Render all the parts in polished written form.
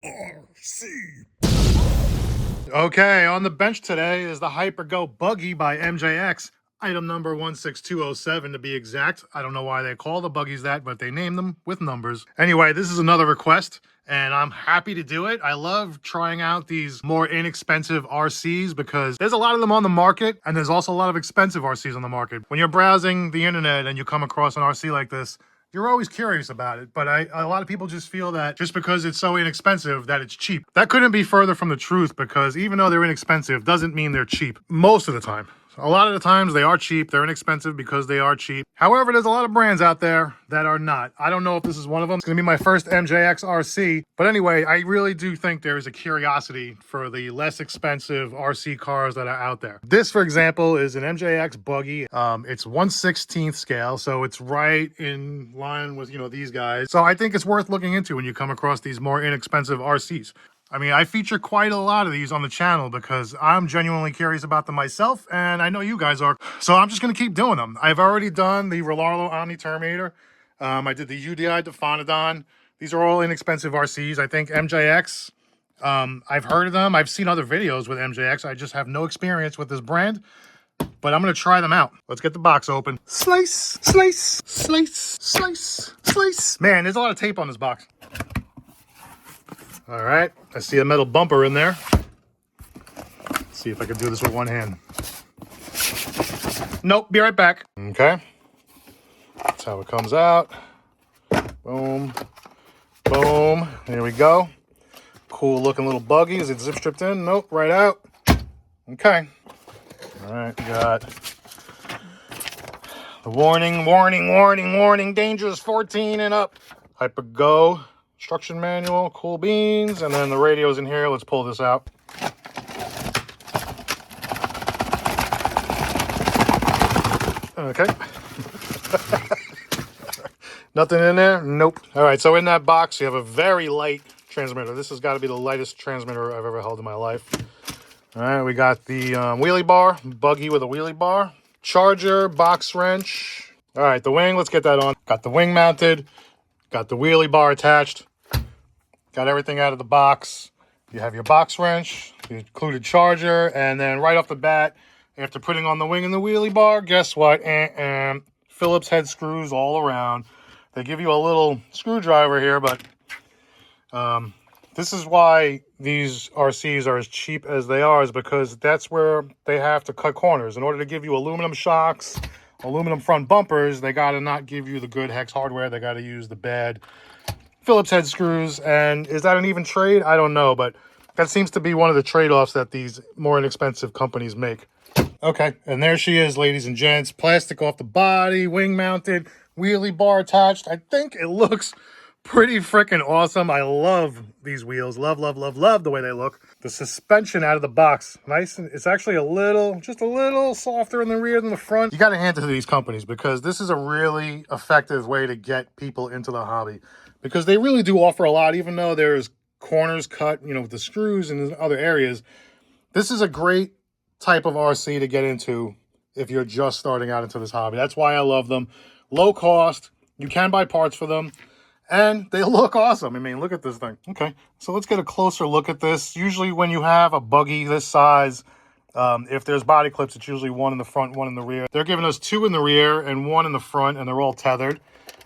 RC. Okay, on the bench today is the Hyper-Go Buggy by MJX. Item number 16207 to be exact. I don't know why they call the buggies that, but they name them with numbers. Anyway, this is another request, and I'm happy to do it. I love trying out these more inexpensive RCs because there's a lot of them on the market, and there's also a lot of expensive RCs on the market. When you're browsing the internet and you come across an RC like this, you're always curious about it, but a lot of people just feel that just because it's so inexpensive that it's cheap. That couldn't be further from the truth, because even though they're inexpensive doesn't mean they're cheap most of the time. A lot of the times they are cheap. They're inexpensive because they are cheap. However, there's a lot of brands out there that are not. I don't know if this is one of them. It's going to be my first MJX RC. But anyway, I really do think there is a curiosity for the less expensive RC cars that are out there. This, for example, is an MJX buggy. It's 1/16 scale, so it's right in line with, these guys. So I think it's worth looking into when you come across these more inexpensive RCs. I mean, I feature quite a lot of these on the channel because I'm genuinely curious about them myself, and I know you guys are. So I'm just going to keep doing them. I've already done the Rollarlo Omni Terminator. I did the UDI Defonodon. These are all inexpensive RCs. I think MJX, I've heard of them. I've seen other videos with MJX. I just have no experience with this brand, but I'm going to try them out. Let's get the box open. Slice, slice, slice, slice, slice. Man, there's a lot of tape on this box. All right, I see a metal bumper in there. Let's see if I can do this with one hand. Nope, be right back. Okay, that's how it comes out. Boom, boom, there we go. Cool looking little buggy. Is it zip stripped in? Nope, right out. Okay, all right, got the warning, warning, warning, warning, dangerous 14 and up. Hyper-Go instruction manual, cool beans, and then the radio's in here. Let's pull this out. Okay. Nothing in there? Nope. All right, so in that box, you have a very light transmitter. This has got to be the lightest transmitter I've ever held in my life. All right, we got the wheelie bar, buggy with a wheelie bar, charger, box wrench. All right, the wing, let's get that on. Got the wing mounted, got the wheelie bar attached. Got everything out of the box. You have your box wrench, the included charger, and then right off the bat, after putting on the wing and the wheelie bar, guess what? Phillips head screws all around. They give you a little screwdriver here, but this is why these RCs are as cheap as they are, is because that's where they have to cut corners. In order to give you aluminum shocks, aluminum front bumpers, they got to not give you the good hex hardware. They got to use the bad Phillips head screws. And is that an even trade? I don't know, but that seems to be one of the trade-offs that these more inexpensive companies make. Okay, and there she is, ladies and gents. Plastic off the body, wing mounted, wheelie bar attached. I think it looks pretty freaking awesome. I love these wheels. Love, love, love, love the way they look. The suspension out of the box, nice. It's actually just a little softer in the rear than the front. You got to hand it to these companies because this is a really effective way to get people into the hobby, because they really do offer a lot, even though there's corners cut, with the screws and other areas. This is a great type of RC to get into if you're just starting out into this hobby. That's why I love them. Low cost. You can buy parts for them. And they look awesome. I mean, look at this thing. Okay, so let's get a closer look at this. Usually when you have a buggy this size, if there's body clips, it's usually one in the front, one in the rear. They're giving us two in the rear and one in the front, and they're all tethered.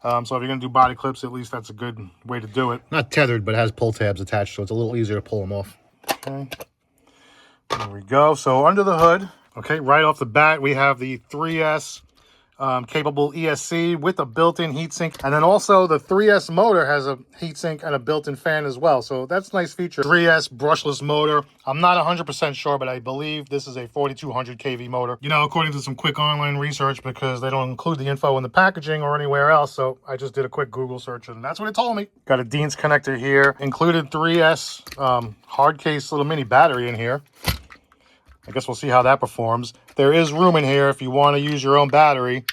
So if you're going to do body clips, at least that's a good way to do it. Not tethered, but it has pull tabs attached, so it's a little easier to pull them off. Okay, there we go. So under the hood, okay, right off the bat, we have the 3S capable ESC with a built-in heatsink, and then also the 3S motor has a heatsink and a built-in fan as well, so that's a nice feature. 3S brushless motor. I'm not 100% sure, but I believe this is a 4200 kV motor. According to some quick online research, because they don't include the info in the packaging or anywhere else, so I just did a quick Google search and that's what it told me. Got a Dean's connector here, included 3S hard case little mini battery in here. I guess we'll see how that performs. There is room in here if you want to use your own battery.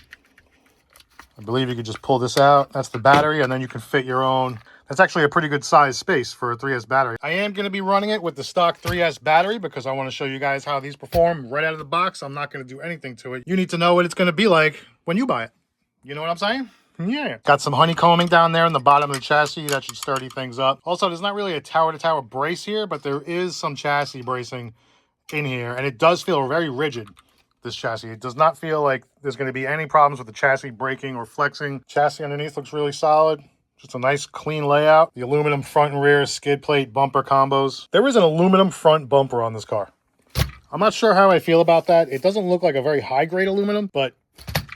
I believe you could just pull this out. That's the battery, and then you can fit your own. That's actually a pretty good size space for a 3S battery. I am going to be running it with the stock 3S battery because I want to show you guys how these perform right out of the box. I'm not going to do anything to it. You need to know what it's going to be like when you buy it. You know what I'm saying? Yeah. Got some honeycombing down there in the bottom of the chassis. That should sturdy things up. Also, there's not really a tower-to-tower brace here, but there is some chassis bracing in here, and it does feel very rigid, this chassis. It does not feel like there's going to be any problems with the chassis breaking or flexing. Chassis underneath looks really solid. Just a nice clean layout. The aluminum front and rear skid plate bumper combos. There is an aluminum front bumper on this car. I'm not sure how I feel about that. It doesn't look like a very high grade aluminum, but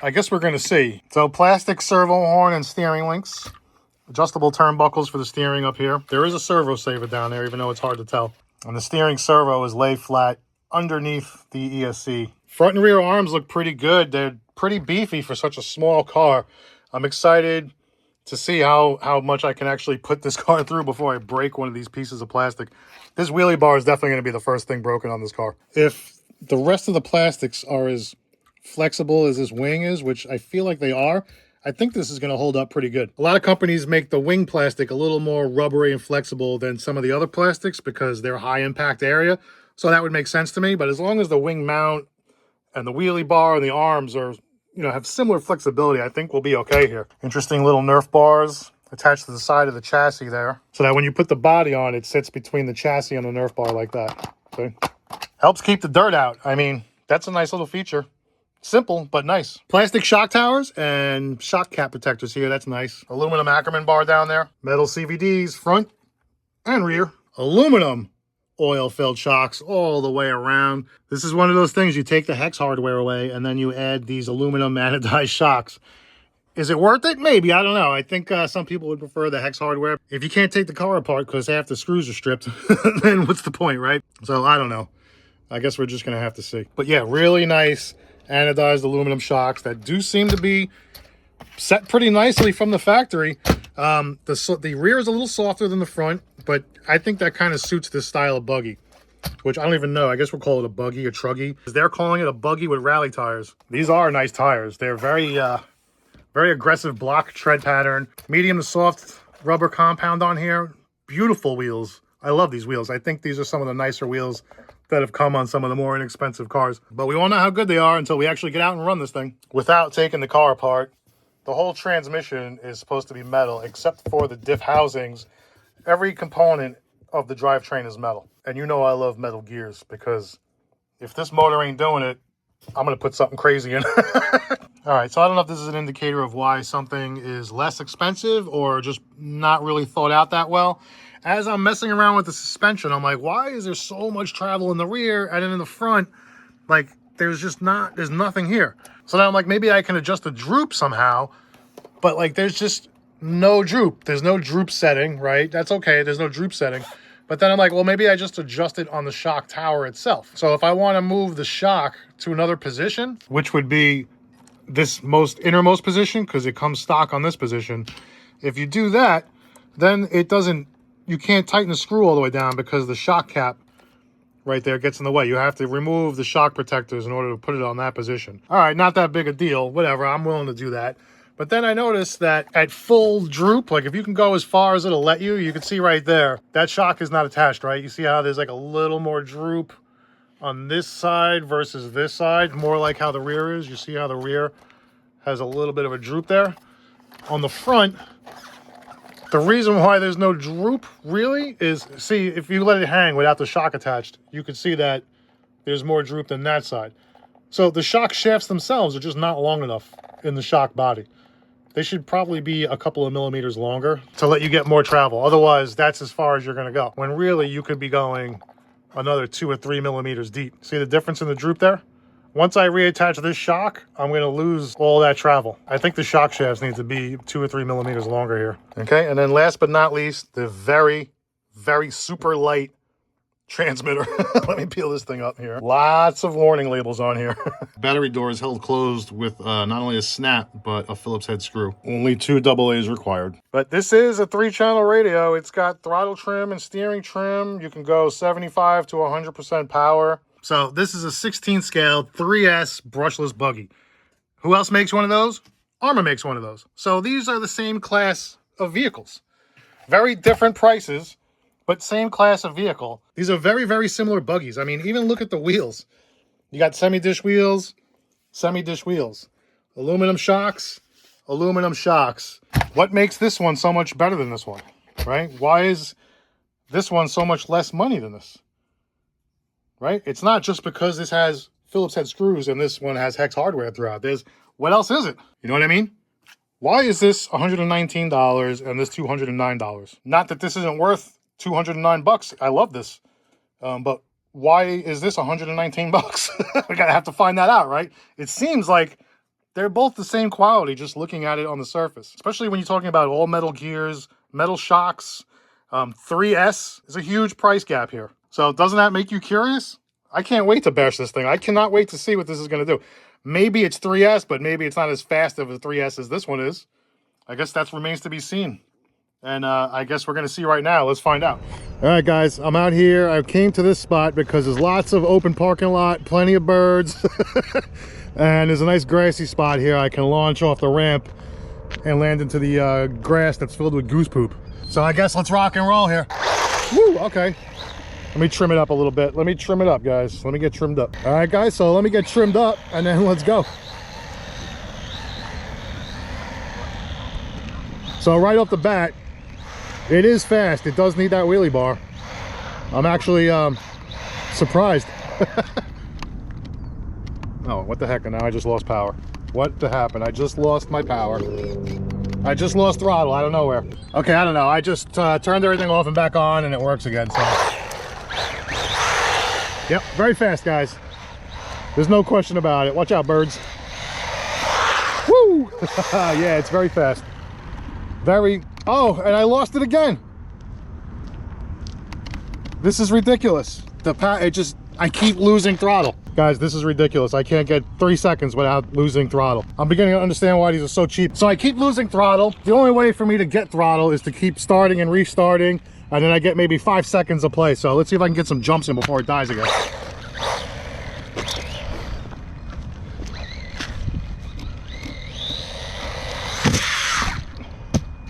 I guess we're going to see. So plastic servo horn and steering links. Adjustable turnbuckles for the steering up here. There is a servo saver down there, even though it's hard to tell. And the steering servo is laid flat underneath the ESC. Front and rear arms look pretty good. They're pretty beefy for such a small car. I'm excited to see how much I can actually put this car through before I break one of these pieces of plastic. This wheelie bar is definitely going to be the first thing broken on this car. If the rest of the plastics are as flexible as this wing is, which I feel like they are, I think this is going to hold up pretty good. A lot of companies make the wing plastic a little more rubbery and flexible than some of the other plastics because they're high impact area. So that would make sense to me. But as long as the wing mount and the wheelie bar and the arms are, have similar flexibility, I think we'll be okay here. Interesting little Nerf bars attached to the side of the chassis there, so that when you put the body on, it sits between the chassis and the Nerf bar like that. See? Helps keep the dirt out. I mean, that's a nice little feature. Simple, but nice. Plastic shock towers and shock cap protectors here. That's nice. Aluminum Ackerman bar down there. Metal CVDs, front and rear. Aluminum oil-filled shocks all the way around. This is one of those things, you take the hex hardware away and then you add these aluminum anodized shocks. Is it worth it? Maybe. I don't know. I think some people would prefer the hex hardware. If you can't take the car apart because half the screws are stripped, then what's the point, right? So I don't know. I guess we're just going to have to see. But yeah, really nice anodized aluminum shocks that do seem to be set pretty nicely from the factory. The rear is a little softer than the front, but I think that kind of suits this style of buggy, which I don't even know. I guess we'll call it a buggy, a truggy. They're calling it a buggy with rally tires. These are nice tires. They're very aggressive block tread pattern. Medium to soft rubber compound on here. Beautiful wheels. I love these wheels. I think these are some of the nicer wheels that have come on some of the more inexpensive cars. But we won't know how good they are until we actually get out and run this thing without taking the car apart. The whole transmission is supposed to be metal, except for the diff housings. Every component of the drivetrain is metal. And you know I love metal gears, because if this motor ain't doing it, I'm going to put something crazy in. All right, so I don't know if this is an indicator of why something is less expensive or just not really thought out that well. As I'm messing around with the suspension, I'm like, why is there so much travel in the rear and then in the front? Like, there's nothing here. So now I'm like, maybe I can adjust the droop somehow, but like, there's just no droop. There's no droop setting, right? That's okay, there's no droop setting. But then I'm like, well, maybe I just adjust it on the shock tower itself. So if I want to move the shock to another position, which would be this innermost position, because it comes stock on this position. If you do that, then you can't tighten the screw all the way down because the shock cap right there gets in the way. You have to remove the shock protectors in order to put it on that position. All right, not that big a deal. Whatever, I'm willing to do that. But then I noticed that at full droop, like if you can go as far as it'll let you, you can see right there, that shock is not attached, right? You see how there's like a little more droop on this side versus this side, more like how the rear is. You see how the rear has a little bit of a droop there. On the front, the reason why there's no droop really is, see, if you let it hang without the shock attached, you can see that there's more droop than that side. So the shock shafts themselves are just not long enough in the shock body. They should probably be a couple of millimeters longer to let you get more travel. Otherwise, that's as far as you're gonna go. When really you could be going another 2 or 3 millimeters deep. See the difference in the droop there? Once I reattach this shock, I'm going to lose all that travel. I think the shock shafts need to be 2 or 3 millimeters longer here. Okay, and then last but not least, the very, very super light transmitter. Let me peel this thing up here. Lots of warning labels on here. Battery door is held closed with not only a snap, but a Phillips head screw. Only 2 AA's required. But this is a 3-channel radio. It's got throttle trim and steering trim. You can go 75 to 100% power. So this is a 16 scale 3S brushless buggy. Who else makes one of those? Arrma makes one of those. So these are the same class of vehicles. Very different prices, but same class of vehicle. These are very, very similar buggies. I mean, even look at the wheels. You got semi-dish wheels, aluminum shocks, aluminum shocks. What makes this one so much better than this one, right? Why is this one so much less money than this, right? It's not just because this has Phillips head screws and this one has hex hardware throughout. What else is it? You know what I mean? Why is this $119 and this $209? Not that this isn't worth 209 bucks. I love this. But why is this 119 bucks? We gotta have to find that out, right? It seems like they're both the same quality, just looking at it on the surface. Especially when you're talking about all metal gears, metal shocks. 3S is a huge price gap here. So doesn't that make you curious? I can't wait to bash this thing. I cannot wait to see what this is gonna do. Maybe it's 3S, but maybe it's not as fast of a 3S as this one is. I guess that remains to be seen. And I guess we're going to see right now. Let's find out. All right, guys, I'm out here. I came to this spot because there's lots of open parking lot, plenty of birds. And there's a nice grassy spot here. I can launch off the ramp and land into the grass that's filled with goose poop. So I guess let's rock and roll here. Woo, okay. Let me trim it up a little bit. Let me trim it up, guys. Let me get trimmed up. All right, guys, so let me get trimmed up and then let's go. So right off the bat, it is fast. It does need that wheelie bar. I'm actually surprised. Oh, what the heck? And now I just lost power. What happened? I just lost my power. I just lost throttle out of nowhere. Okay, I don't know. I just turned everything off and back on and it works again, so. Yep, very fast, guys. There's no question about it. Watch out, birds. Woo! Yeah, it's very fast. Very. Oh, and I lost it again. This is ridiculous. I keep losing throttle. Guys, this is ridiculous. I can't get 3 seconds without losing throttle. I'm beginning to understand why these are so cheap. So I keep losing throttle. The only way for me to get throttle is to keep starting and restarting. And then I get maybe 5 seconds of play. So let's see if I can get some jumps in before it dies again.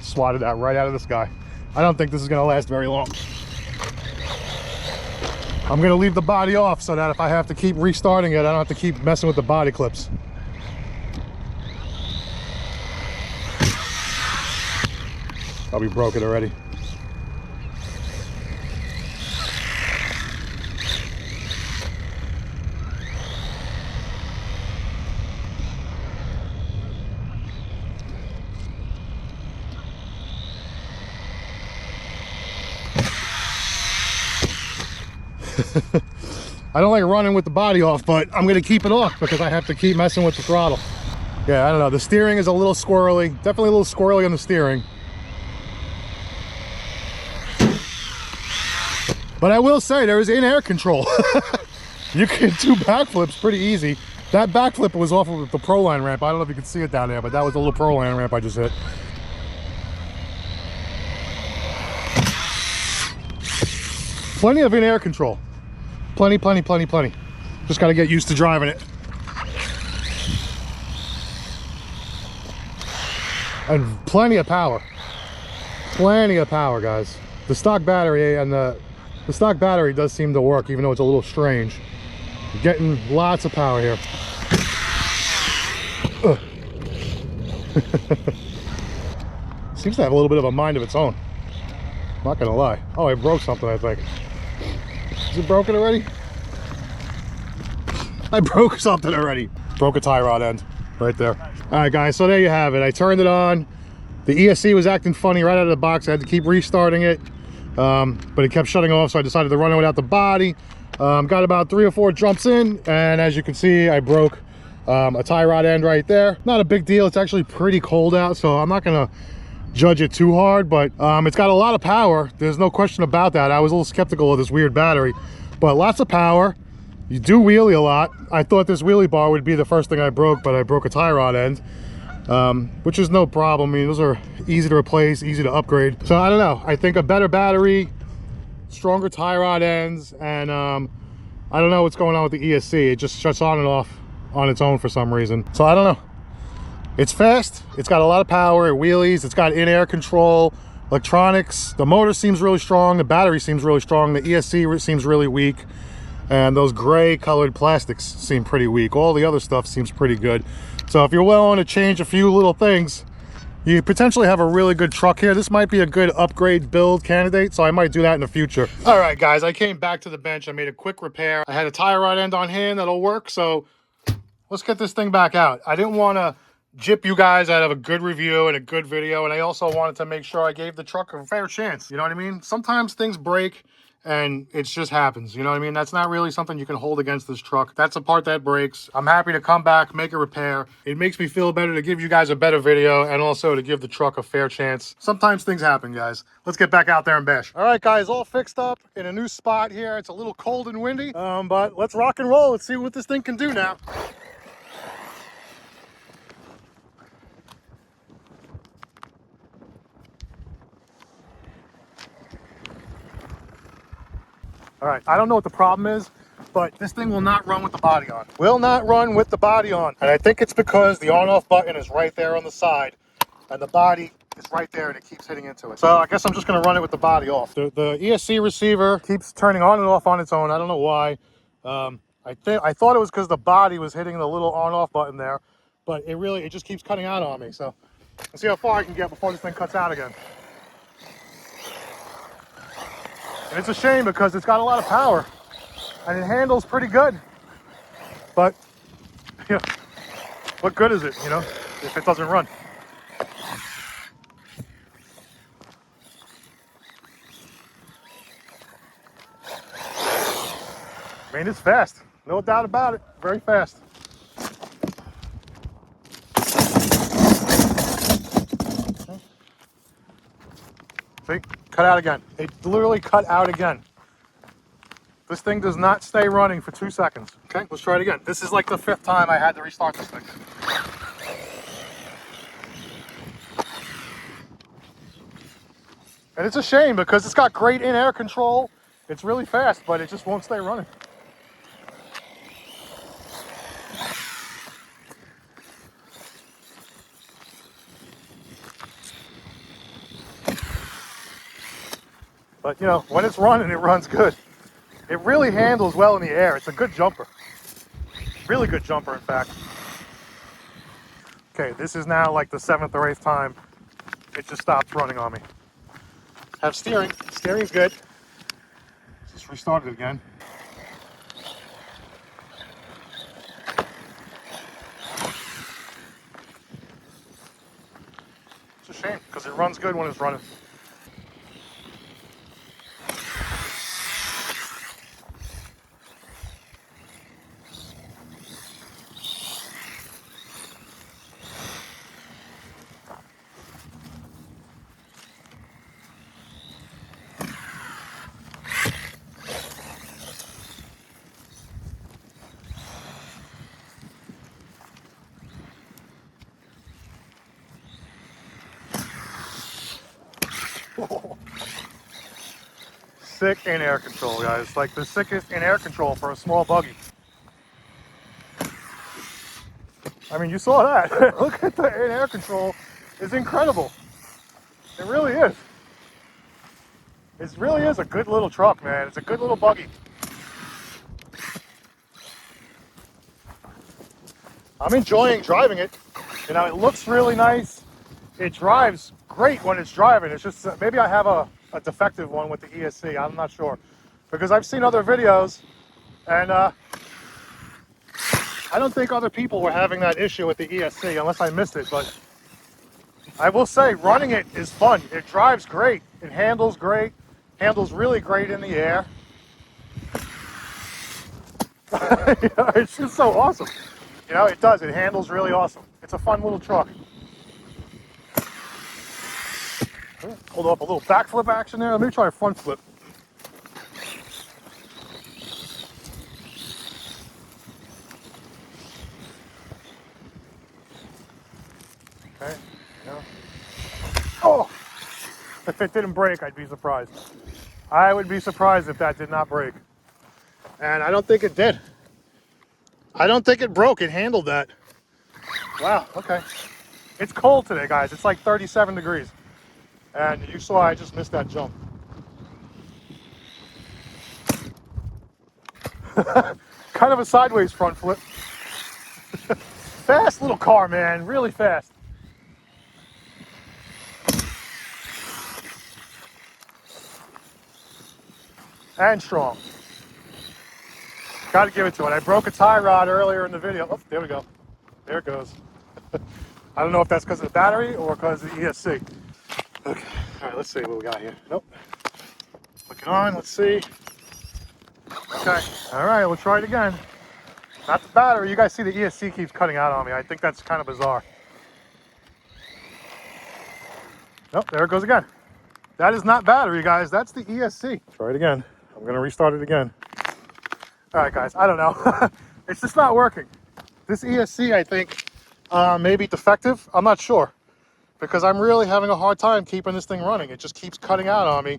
Swatted that right out of the sky. I don't think this is going to last very long. I'm going to leave the body off so that if I have to keep restarting it, I don't have to keep messing with the body clips. Probably broke it already. I don't like running with the body off, but I'm going to keep it off because I have to keep messing with the throttle. Yeah, I don't know. The steering is a little squirrely. Definitely a little squirrely on the steering. But I will say there is in-air control. You can do backflips pretty easy. That backflip was off of the Proline ramp. I don't know if you can see it down there, but that was a little Proline ramp I just hit. Plenty of in-air control. Plenty. Just got to get used to driving it. And plenty of power. Plenty of power, guys. The stock battery and the stock battery does seem to work, even though it's a little strange. You're getting lots of power here. Seems to have a little bit of a mind of its own. I'm not gonna lie. Oh, I broke something, I think. Is it broken already? I broke something already. Broke a tie rod end right there. All right, guys, so there you have it. I turned it on. The ESC was acting funny right out of the box. I had to keep restarting it, but it kept shutting off, so I decided to run it without the body. Got about 3 or 4 jumps in, and as you can see, I broke a tie rod end right there. Not a big deal. It's actually pretty cold out, so I'm not gonna judge it too hard, but it's got a lot of power. There's no question about that. I was a little skeptical of this weird battery, but lots of power. You do wheelie a lot. I thought this wheelie bar would be the first thing I broke, but I broke a tie rod end, which is no problem. I mean, those are easy to replace, easy to upgrade. So I don't know. I think a better battery, stronger tie rod ends, and I don't know what's going on with the ESC. It just shuts on and off on its own for some reason. So I don't know. It's fast, it's got a lot of power, it wheelies, it's got in-air control, electronics. The motor seems really strong, the battery seems really strong, the ESC seems really weak, and those gray colored plastics seem pretty weak. All the other stuff seems pretty good. So if you're willing to change a few little things, You potentially have a really good truck here. This might be a good upgrade build candidate, so I might do that in the future. All right, guys, I came back to the bench. I made a quick repair. I had a tie rod end on hand that'll work, so let's get this thing back out. I didn't want to gyp you guys out of a good review and a good video, and I also wanted to make sure I gave the truck a fair chance. You know what I mean? Sometimes things break and it just happens. You know what I mean? That's not really something you can hold against this truck. That's a part that breaks. I'm happy to come back, make a repair. It makes me feel better to give you guys a better video and also to give the truck a fair chance. Sometimes things happen, guys. Let's get back out there and bash. All right, guys, all fixed up in a new spot here. It's a little cold and windy, but let's rock and roll. Let's see what this thing can do now. All right, I don't know what the problem is, but this thing will not run with the body on. Will not run with the body on. And I think it's because the on-off button is right there on the side, and the body is right there, and it keeps hitting into it. So I guess I'm just gonna run it with the body off. The ESC receiver keeps turning on and off on its own. I don't know why. I thought it was because the body was hitting the little on-off button there, but it just keeps cutting out on me. So let's see how far I can get before this thing cuts out again. And it's a shame because it's got a lot of power and it handles pretty good. But, you know, what good is it, you know, if it doesn't run? I mean, it's fast. No doubt about it. Very fast. See? Cut out again. It literally cut out again. This thing does not stay running for 2 seconds. Okay, let's try it again. This is like the 5th time I had to restart this thing. And it's a shame because it's got great in-air control. It's really fast, but it just won't stay running. But, you know, when it's running, it runs good. It really handles well in the air. It's a good jumper. Really good jumper, in fact. Okay, this is now like the 7th or 8th time it just stopped running on me. Have steering. Steering's good. Just restarted it again. It's a shame because it runs good when it's running. Sick in-air control, guys. Like the sickest in-air control for a small buggy. I mean, you saw that. Look at the in-air control. It's incredible. It really is. It really is a good little truck, man. It's a good little buggy. I'm enjoying driving it. You know, it looks really nice. It drives great when it's driving. It's just maybe I have a defective one with the ESC. I'm not sure. Because I've seen other videos and I don't think other people were having that issue with the ESC unless I missed it. But I will say running it is fun. It drives great. It handles great. Handles really great in the air. You know, it's just so awesome. You know, it does. It handles really awesome. It's a fun little truck. Hold up a little backflip action there. Let me try a front flip. Okay. Yeah. Oh! If it didn't break, I'd be surprised. I would be surprised if that did not break. And I don't think it did. I don't think it broke. It handled that. Wow, okay. It's cold today, guys. It's like 37 degrees. And you saw I just missed that jump. Kind of a sideways front flip. Fast little car, man. Really fast. and strong. Got to give it to it. I broke a tie rod earlier in the video. Oh, there we go. There it goes. I don't know if that's because of the battery or because of the ESC. Okay. All right, let's see what we got here. Nope. Look it on. Let's see. Okay. All right, we'll try it again. Not the battery. You guys see the ESC keeps cutting out on me. I think that's kind of bizarre. Nope, there it goes again. That is not battery, guys. That's the ESC. Try it again. I'm going to restart it again. All right, guys. I don't know. It's just not working. This ESC, I think, may be defective. I'm not sure because I'm really having a hard time keeping this thing running. It just keeps cutting out on me.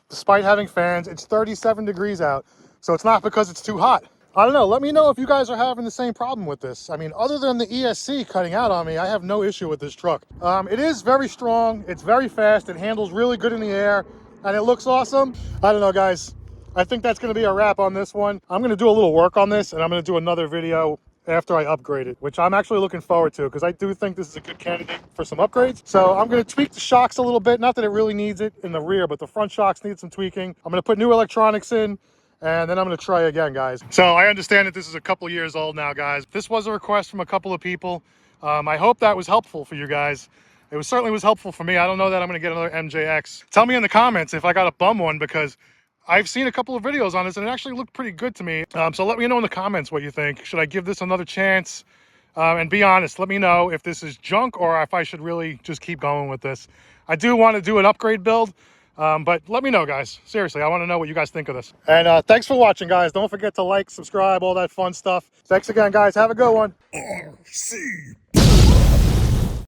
Despite having fans, it's 37 degrees out. So it's not because it's too hot. I don't know. Let me know if you guys are having the same problem with this. I mean, other than the ESC cutting out on me, I have no issue with this truck. It is very strong. It's very fast. It handles really good in the air, and it looks awesome. I don't know, guys. I think that's going to be a wrap on this one. I'm going to do a little work on this, and I'm going to do another video after I upgrade it, which I'm actually looking forward to because I do think this is a good candidate for some upgrades. So I'm going to tweak the shocks a little bit. Not that it really needs it in the rear, but the front shocks need some tweaking. I'm going to put new electronics in. And then I'm going to try again, guys. So I understand that this is a couple years old now, guys. This was a request from a couple of people. I hope that was helpful for you guys. It certainly was helpful for me. I don't know that I'm going to get another MJX. Tell me in the comments if I got a bum one because I've seen a couple of videos on this and it actually looked pretty good to me. So let me know in the comments what you think. Should I give this another chance? And be honest, let me know if this is junk or if I should really just keep going with this. I do want to do an upgrade build. But let me know, guys. Seriously, I want to know what you guys think of this. And thanks for watching, guys. Don't forget to like, subscribe, all that fun stuff. Thanks again, guys. Have a good one. RC.